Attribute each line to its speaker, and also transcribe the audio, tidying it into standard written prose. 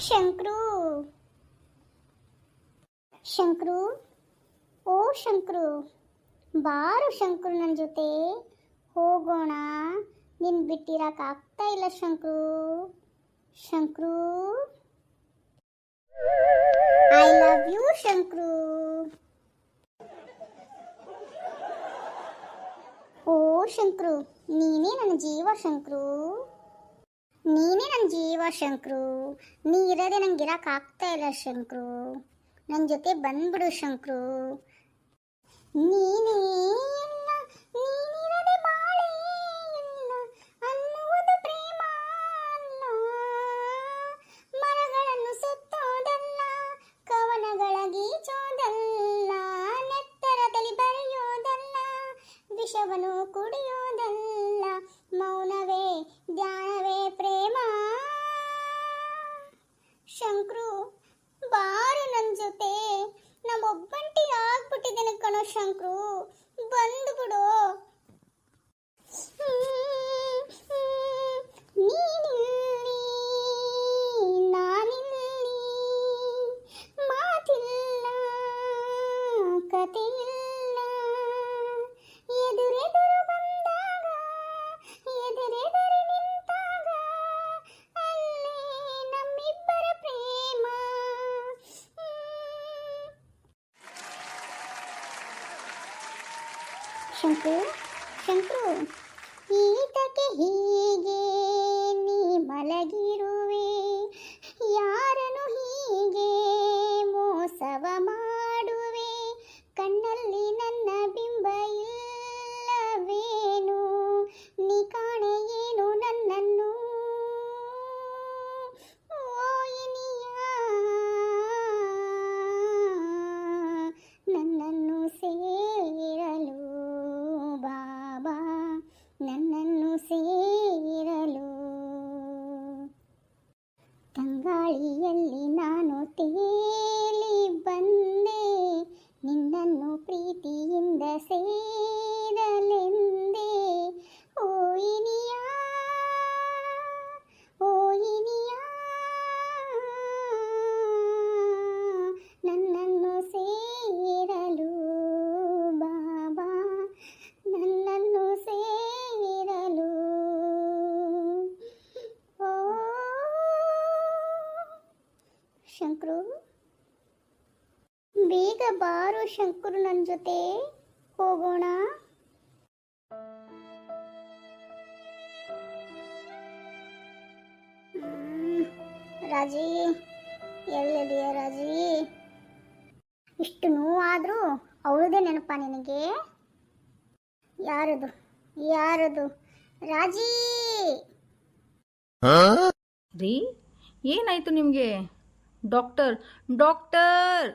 Speaker 1: ಶಂಕ್ರು ಶಂಕ್ರು ಓ ಶಂಕ್ರು, ಬಾರು ಶಂಕ್ರು, ನನ್ನ ಜೊತೆ ಹೋಗೋಣ. ನಿನ್ ಬಿಟ್ಟಿರಕ್ ಆಗ್ತಾ ಇಲ್ಲ Shankru. Shankru, I love you Shankru. ಓ ಶಂಕ್ರು, ನೀನೇ ನನ್ನ ಜೀವ ಶಂಕ್ರು, ನೀನೇ ನನ್ನ ಜೀವ ಶಂಕ್ರು. ನೀ ಇರೋದೇ ನಂಗೆ ಇರಕ್ಕೆ ಆಗ್ತಾ ಇಲ್ಲ ಶಂಕ್ರು. ನನ್ನ ಜೊತೆ ಬಂದ್ಬಿಡು ಶಂಕ್ರು. ನೀನೇ ಎಲ್ಲ, ನೀನಿರದೆ ಬಾಳೇ ಇಲ್ಲ ಅನ್ನುವುದು ಪ್ರೇಮ ಅಲ್ಲ. ಮರಗಳನ್ನು ಸುತ್ತೋದಲ್ಲ, ಕವನಗಳ ಗೀಚೋದಲ್ಲ, ನೆತ್ತರದಲ್ಲಿ ಬರೆಯೋದಲ್ಲ, ವಿಷವನ್ನು ಕುಡಿಯೋದಲ್ಲ, ಮೌನವೇ ಧ್ಯಾನವೇ ಪ್ರೇಮ. ಶಂಕ್ರು, ಬಾರು ನನ್ನ ಜೊತೆ. ನಮ್ಮೊಬ್ಬಂಟಿ ಆಗ್ಬಿಟ್ಟಿದ್ದೇನೆ ಕಣೋ ಶಂಕ್ರು, ಬಂದ್ಬಿಡು. ನೀನಿಲ್ಲಿ ನಾನಿಲ್ಲಿ, ಮಾತಿಲ್ಲ ಕಥೆಯಿಲ್ಲ, ಎದುರೆದುರು ಬಂದಾಗ, ಎದುರೆದುರು ನಿಂತಾಗ, ಅಲ್ಲೇ ನಮ್ಮಿಬ್ಬರ ಪ್ರೇಮ. ಶಂಕ್ರು, ಶಂಕ್ರು, ಈತಕ್ಕೆ ಹೀಗೆ ನೀ ಮಲಗಿರುವೆ, ಯಾರನು ಹೀಗೆ ಮೋಸವ ಮಾಡುವೆ, ಕಣ್ಣಲ್ಲಿ ನನ್ನ ಬಿಂಬ ಇಲ್ಲವೇನು, ನೀ ಕಾಣೆ ಏನು ನನ್ನನ್ನು, ಓ ಇನಿಯ ನನ್ನನ್ನು ಸೇರಲು ಬಾಬಾ, ನನ್ನನ್ನು ಸೇರಲು. ತಂಗಾಳಿಯಲ್ಲಿ ನಾನು ತೇಲಿ ಬಂದೆ, ನಿನ್ನನ್ನು ಪ್ರೀತಿಯಿಂದ ಸೇರಲೆಂದೆ, ಓ ಇನಿಯ, ಓ ಇನಿಯ ನನ್ನನ್ನು ಸೇರಲು ಬಾಬಾ, ನನ್ನನ್ನು ಸೇರಲು. ಓ ಶಂಕ್ರು, ಬೇಗ ಬಾರು ಶಂಕ್ರು, ನನ್ನ ಜೊತೆ ಹೋಗೋಣ. ರಾಜಿ, ಎಲ್ಲಿದೆಯಾ ರಾಜಿ? ಇಷ್ಟು ನೋವಾದರೂ ಅವಳದೇ ನೆನಪ ನಿನಗೆ? ಯಾರದು ಯಾರದು? ರಾಜಿ
Speaker 2: ರೀ, ಏನಾಯ್ತು ನಿಮಗೆ? Doctor doctor